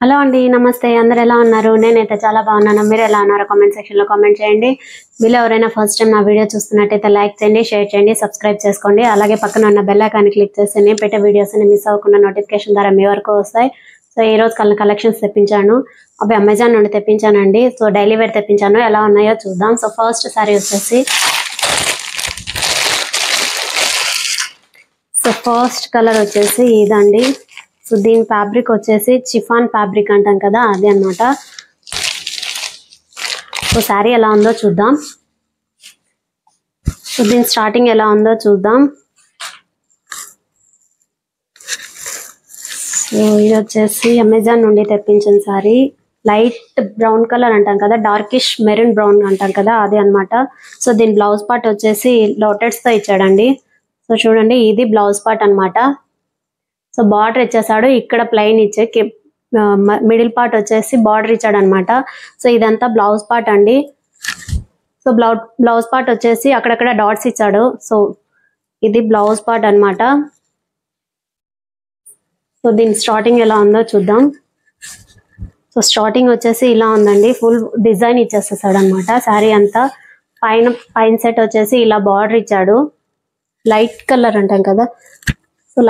Hello అండి, నమస్తే. అందరు ఎలా ఉన్నారు? నేనైతే చాలా బాగున్నాను. మీరు ఎలా ఉన్నారో కామెంట్ సెక్షన్ లో కామెంట్ చేయండి. మీరు ఎవరైనా ఫస్ట్ టైం నా వీడియో చూస్తున్నట్టయితే లైక్ చేయండి, షేర్ చేయండి, సబ్స్క్రైబ్ చేసుకోండి. అలాగే పక్కన ఉన్న బెల్ ఐకాన్ క్లిక్ చేస్తే నేను పెట్టే వీడియోస్ అన్ని మిస్ అవ్వకుండా నోటిఫికేషన్ ద్వారా మీ వరకు వస్తాయి. సో ఈ రోజు కలెక్షన్స్ తెప్పించాను. అవి అమెజాన్ నుండి తెప్పించానండి. సో డైలీ వేర్ తెప్పించాను. ఎలా ఉన్నాయో చూద్దాం. సో ఫస్ట్ సారీ వచ్చేసి ఫస్ట్ కలర్ వచ్చేసి ఇదండి. సో దీని ఫ్యాబ్రిక్ వచ్చేసి చిఫాన్ ఫ్యాబ్రిక్ అంటాం కదా, అదే అన్నమాట. సో శారీ ఎలా ఉందో చూద్దాం. సో దీని స్టార్టింగ్ ఎలా ఉందో చూద్దాం. సో ఇది వచ్చేసి అమెజాన్ నుండి తెప్పించిన శారీ. లైట్ బ్రౌన్ కలర్ అంటాం కదా, డార్కిష్ మెరూన్ బ్రౌన్ అంటాం కదా, అదే అన్నమాట. సో దీని బ్లౌజ్ పార్ట్ వచ్చేసి లోటెట్స్ తో ఇచ్చాడండి. సో చూడండి, ఇది బ్లౌజ్ పార్ట్ అన్నమాట. సో బార్డర్ ఇచ్చేసాడు, ఇక్కడ ప్లెయిన్ ఇచ్చే మిడిల్ పార్ట్ వచ్చేసి బార్డర్ ఇచ్చాడు అనమాట. సో ఇదంతా బ్లౌజ్ పార్ట్ అండి. సో బ్లౌజ్ పార్ట్ వచ్చేసి అక్కడక్కడ డాట్స్ ఇచ్చాడు. సో ఇది బ్లౌజ్ పార్ట్ అన్నమాట. సో దీని స్టార్టింగ్ ఎలా ఉందో చూద్దాం. సో స్టార్టింగ్ వచ్చేసి ఇలా ఉందండి. ఫుల్ డిజైన్ ఇచ్చేస్తాడు అనమాట. శారీ అంతా పైన సెట్ వచ్చేసి ఇలా బార్డర్ ఇచ్చాడు. లైట్ కలర్ అంటాం కదా, సో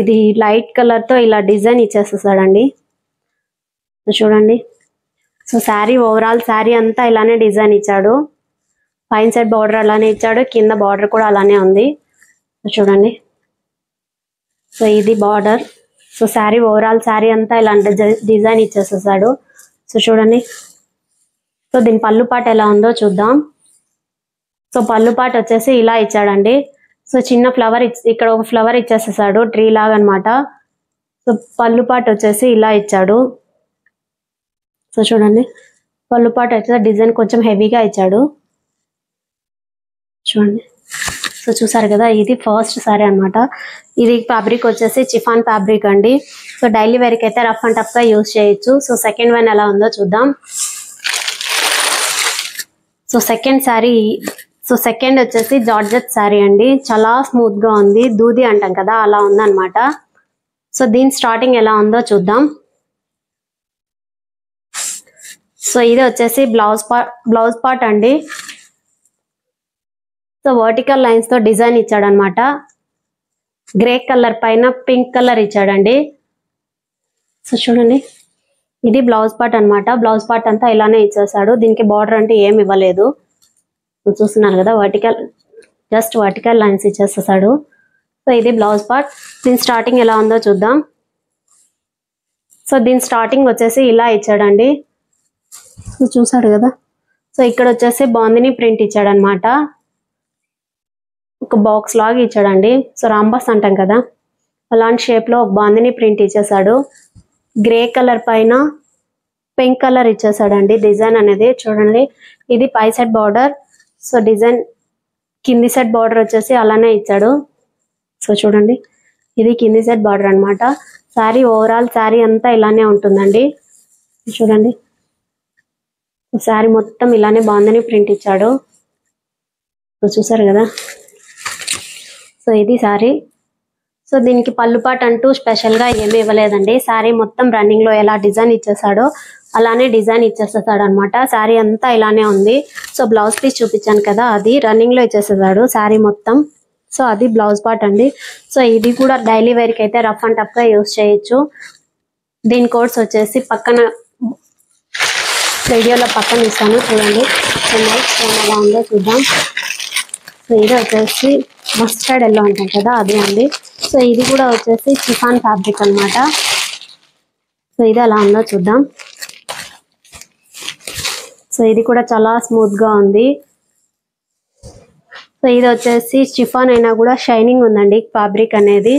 ఇది లైట్ కలర్ తో ఇలా డిజైన్ ఇచ్చేస్తాడండి. సో చూడండి, సో శారీ ఓవరాల్ శారీ అంతా ఇలానే డిజైన్ ఇచ్చాడు. పైన సైడ్ బార్డర్ అలానే ఇచ్చాడు, కింద బార్డర్ కూడా అలానే ఉంది. సో చూడండి, సో ఇది border. So sari overall sari అంతా ఇలాంటి డిజైన్ ఇచ్చేస్తాడు. సో చూడండి, సో దీని పళ్ళు పాట ఎలా ఉందో చూద్దాం. సో పళ్ళు పాట వచ్చేసి ఇలా ఇచ్చాడండి. సో చిన్న ఫ్లవర్ ఇక్కడ ఒక ఫ్లవర్ ఇచ్చేస్తాడు, ట్రీ లాగా అనమాట. సో పళ్ళు పాట వచ్చేసి ఇలా ఇచ్చాడు. సో చూడండి, పళ్ళు పాట వచ్చేసి డిజైన్ కొంచెం హెవీగా ఇచ్చాడు. చూడండి, సో చూసారు కదా, ఇది ఫస్ట్ సారీ అనమాట. ఇది ఫ్యాబ్రిక్ వచ్చేసి చిఫాన్ ఫ్యాబ్రిక్ అండి. సో డైలీ వేర్కి అయితే రఫ్ అండ్ టఫ్ గా యూజ్ చేయొచ్చు. సో సెకండ్ వన్ ఎలా ఉందో చూద్దాం. సో సెకండ్ వచ్చేసి జార్జెట్ శారీ అండి. చాలా స్మూత్ గా ఉంది, దూది అంటాం కదా అలా ఉందన్నమాట. సో దీని స్టార్టింగ్ ఎలా ఉందో చూద్దాం. సో ఇది వచ్చేసి బ్లౌజ్ పార్ట్ అండి. సో వర్టికల్ లైన్స్ తో డిజైన్ ఇచ్చాడు అనమాట. గ్రే కలర్ పైన పింక్ కలర్ ఇచ్చాడండి. సో చూడండి, ఇది బ్లౌజ్ పార్ట్ అనమాట. బ్లౌజ్ పార్ట్ అంతా ఇలానే ఇచ్చేసాడు. దీనికి బార్డర్ అంటే ఏమి ఇవ్వలేదు. చూస్తున్నారు కదా, జస్ట్ వర్టికల్ లైన్స్ ఇచ్చేస్తాడు. సో ఇది బ్లౌజ్ పార్ట్. దీని స్టార్టింగ్ ఎలా ఉందో చూద్దాం. సో దీని స్టార్టింగ్ వచ్చేసి ఇలా ఇచ్చాడండి. సో చూసాడు కదా, సో ఇక్కడ వచ్చేసి బాందిని ప్రింట్ ఇచ్చాడు అనమాట. ఒక బాక్స్ లాగా ఇచ్చాడండి. సో రాంబాస్ అంటాం కదా, అలాంటి షేప్ లో ఒక బాందిని ప్రింట్ ఇచ్చేసాడు. గ్రే కలర్ పైన పింక్ కలర్ ఇచ్చేసాడండి డిజైన్ అనేది. చూడండి, ఇది పై సైడ్ బార్డర్. సో డిజైన్ కింది సైడ్ బార్డర్ వచ్చేసి అలానే ఇచ్చాడు. సో చూడండి, ఇది కింది సైడ్ బార్డర్ అనమాట. శారీ ఓవరాల్ శారీ అంతా ఇలానే ఉంటుందండి. చూడండి, శారీ మొత్తం ఇలానే బాగుందని ప్రింట్ ఇచ్చాడు. సో చూసారు కదా, సో ఇది శారీ. సో దీనికి పళ్ళు పాట అంటూ స్పెషల్ గా ఏమీ ఇవ్వలేదండి. శారీ మొత్తం రన్నింగ్ లో ఎలా డిజైన్ ఇచ్చేసాడో అలానే డిజైన్ ఇచ్చేస్తాడు అనమాట. శారీ అంతా ఇలానే ఉంది. సో బ్లౌజ్ పీస్ చూపించాను కదా, అది రన్నింగ్ లో ఇచ్చేస్తాడు శారీ మొత్తం. సో అది బ్లౌజ్ పార్ట్ అండి. సో ఇది కూడా డైలీ వేర్ కి అయితే రఫ్ అండ్ టఫ్ గా యూజ్ చేయొచ్చు. దీని కోడ్స్ వచ్చేసి పక్కన వీడియోలో పక్కన ఇస్తాను, చూడండి. ఎలా ఉందో చూద్దాం. సో ఇది వచ్చేసి మస్టర్డ్ ఎల్లో అంటాం కదా, అదే అండి. సో ఇది కూడా వచ్చేసి చిఫాన్ ఫ్యాబ్రిక్ అనమాట. సో ఇది ఎలా ఉందో చూద్దాం. సో ఇది కూడా చాలా స్మూత్ గా ఉంది. సో ఇది వచ్చేసి చిఫాన్ అయినా కూడా షైనింగ్ ఉందండి ఫ్యాబ్రిక్ అనేది.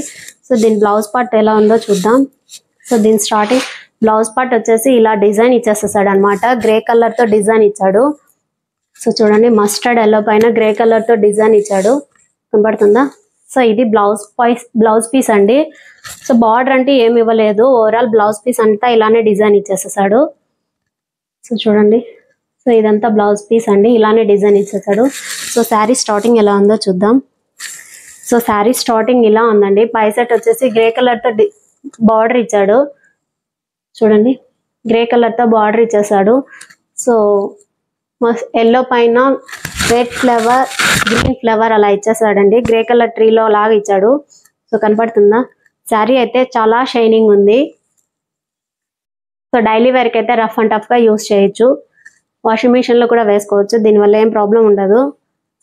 సో దీని బ్లౌజ్ పార్ట్ ఎలా ఉందో చూద్దాం. సో దీని స్టార్టింగ్ బ్లౌజ్ పార్ట్ వచ్చేసి ఇలా డిజైన్ ఇచ్చేస్తాడు అనమాట. గ్రే కలర్ తో డిజైన్ ఇచ్చాడు. సో చూడండి, మస్టర్డ్ ఎల్లో పైన గ్రే కలర్ తో డిజైన్ ఇచ్చాడు, కనబడుతుందా. సో ఇది బ్లౌజ్ పీస్ అండి. సో బార్డర్ అంటే ఏమి ఇవ్వలేదు, ఓవరాల్ బ్లౌజ్ పీస్ అంతా ఇలానే డిజైన్ ఇచ్చేస్తాడు. సో చూడండి, సో ఇదంతా బ్లౌజ్ పీస్ అండి, ఇలానే డిజైన్ ఇచ్చేసాడు. సో శారీ స్టార్టింగ్ ఎలా ఉందో చూద్దాం. సో శారీ స్టార్టింగ్ ఇలా ఉందండి. పై సెట్ వచ్చేసి గ్రే కలర్ తో బార్డర్ ఇచ్చాడు. చూడండి గ్రే కలర్ తో బార్డర్ ఇచ్చేసాడు. సో ఎల్లో పైన రెడ్ ఫ్లవర్, గ్రీన్ ఫ్లవర్ అలా ఇచ్చేసాడండి. గ్రే కలర్ ట్రీలో లాగా ఇచ్చాడు. సో కనపడుతుందా? శారీ అయితే చాలా షైనింగ్ ఉంది. సో డైలీ వేర్ కి అయితే రఫ్ అండ్ టఫ్ గా యూస్ చేయొచ్చు. వాషింగ్ మిషన్ లో కూడా వేసుకోవచ్చు. దీనివల్ల ఏం ప్రాబ్లం ఉండదు.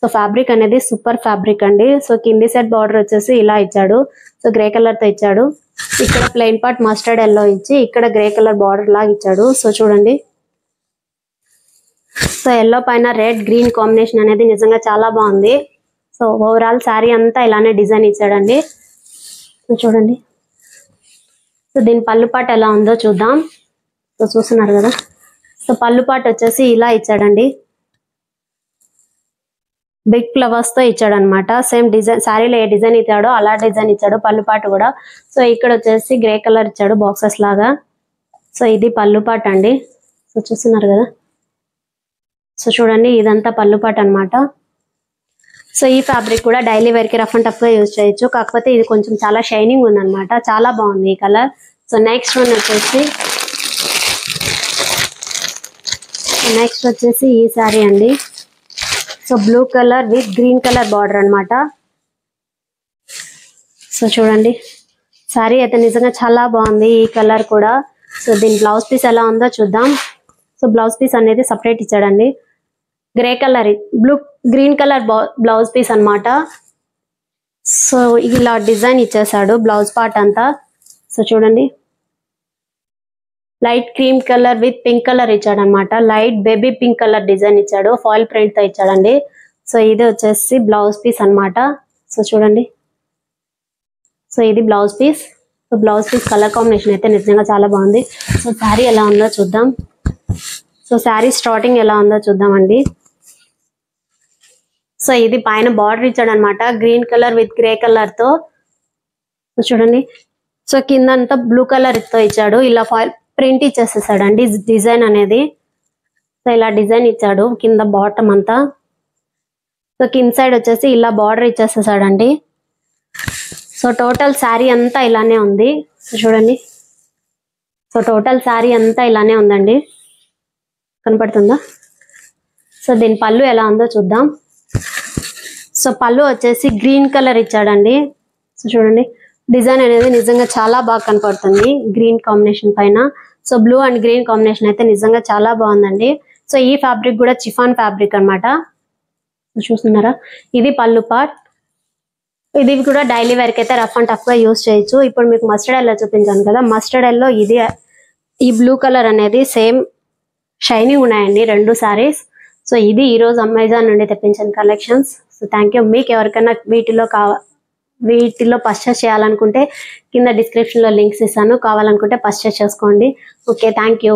సో ఫ్యాబ్రిక్ అనేది సూపర్ ఫ్యాబ్రిక్ అండి. సో కింది సెట్ బార్డర్ వచ్చేసి ఇలా ఇచ్చాడు. సో గ్రే కలర్ తో ఇచ్చాడు. ఇక్కడ ప్లెయిన్ పార్ట్ మస్టర్డ్ ఎల్లో ఇచ్చి ఇక్కడ గ్రే కలర్ బార్డర్ లాగా ఇచ్చాడు. సో చూడండి. సో ఎల్లో పైన రెడ్ గ్రీన్ కాంబినేషన్ అనేది నిజంగా చాలా బాగుంది. సో ఓవరాల్ శారీ అంతా ఇలానే డిజైన్ ఇచ్చాడండి. సో చూడండి. సో దీని పళ్ళు పాట ఎలా ఉందో చూద్దాం. సో చూస్తున్నారు కదా. సో పళ్ళు పాట వచ్చేసి ఇలా ఇచ్చాడండి. బిగ్ ఫ్లవర్స్ తో ఇచ్చాడు అనమాట. సేమ్ డిజైన్ శారీలో ఏ డిజైన్ ఇచ్చాడో అలా డిజైన్ ఇచ్చాడు. పళ్ళు పాట కూడా. సో ఇక్కడ వచ్చేసి గ్రే కలర్ ఇచ్చాడు బాక్సెస్ లాగా. సో ఇది పళ్ళు పాట అండి. సో చూస్తున్నారు కదా. సో చూడండి ఇదంతా పళ్ళు పాట అనమాట. సో ఈ ఫ్యాబ్రిక్ కూడా డైలీ వేర్ కి రఫ్ అండ్ టఫ్ గా యూజ్ చేయొచ్చు. కాకపోతే ఇది కొంచెం చాలా షైనింగ్ ఉంది అనమాట. చాలా బాగుంది ఈ కలర్. సో నెక్స్ట్ వచ్చేసి ఈ శారీ అండి. So blue colour with green colour border అనమాట. సో చూడండి శారీ అయితే నిజంగా చాలా బాగుంది ఈ కలర్ కూడా. సో దీని బ్లౌజ్ పీస్ ఎలా ఉందో చూద్దాం. సో బ్లౌజ్ పీస్ అనేది సపరేట్ ఇచ్చాడండి. Grey colour green colour blouse piece అనమాట. సో ఇలా డిజైన్ ఇచ్చేసాడు బ్లౌజ్ పార్ట్ అంతా. సో చూడండి light cream colour with pink colour ఇచ్చాడు అనమాట. Light baby pink colour design ఇచ్చాడు. ఫాయిల్ ప్రింట్ తో ఇచ్చాడండి. సో ఇది వచ్చేసి బ్లౌజ్ పీస్ అనమాట. సో చూడండి. సో ఇది blouse piece. So blouse piece colour combination అయితే నిజంగా చాలా బాగుంది. సో శారీ ఎలా ఉందో చూద్దాం. సో శారీ స్టార్టింగ్ ఎలా ఉందో చూద్దామండి. సో ఇది పైన బార్డర్ ఇచ్చాడు అనమాట. Green colour with grey colour తో. సో చూడండి. సో కింద అంతా బ్లూ కలర్ తో ఇచ్చాడు. ఇలా ఫాయిల్ ప్రింట్ ఇచ్చేసేసాడండి డిజైన్ అనేది. సో ఇలా డిజైన్ ఇచ్చాడు కింద బాటమ్ అంతా. సో కింద సైడ్ వచ్చేసి ఇలా బార్డర్ ఇచ్చేసేసాడండి. సో టోటల్ శారీ అంతా ఇలానే ఉంది. సో చూడండి. సో టోటల్ శారీ అంతా ఇలానే ఉందండి. కనపడుతుందా? సో దీని పళ్ళు ఎలా ఉందో చూద్దాం. సో పళ్ళు వచ్చేసి గ్రీన్ కలర్ ఇచ్చాడండి. సో చూడండి డిజైన్ అనేది నిజంగా చాలా బాగా కనపడుతుంది గ్రీన్ కాంబినేషన్ పైన. So blue and green combination అయితే నిజంగా చాలా బాగుందండి. సో ఈ ఫ్యాబ్రిక్ కూడా చిఫాన్ ఫ్యాబ్రిక్ అనమాట. చూస్తున్నారా? ఇది పళ్ళు పార్ట్. ఇది కూడా డైలీ వేర్ కి అయితే రఫ్ అండ్ టఫ్ గా యూజ్ చేయొచ్చు. ఇప్పుడు మీకు మస్టర్డ్ ఎల్లో చూపించాను కదా. మస్టర్డ్ ఎల్లో ఇది ఈ బ్లూ కలర్ అనేది సేమ్ షైనింగ్ ఉన్నాయండి రెండు సారీస్. సో ఇది ఈ రోజు అమెజాన్ నుండి తెప్పించిన కలెక్షన్స్. So thank you. మీకు ఎవరికైనా వీటిలో పర్చేస్ చేయాలనుకుంటే కింద డిస్క్రిప్షన్ లో లింక్స్ ఇస్తాను. కావాలనుకుంటే పర్చేస్ చేసుకోండి. Okay, thank you.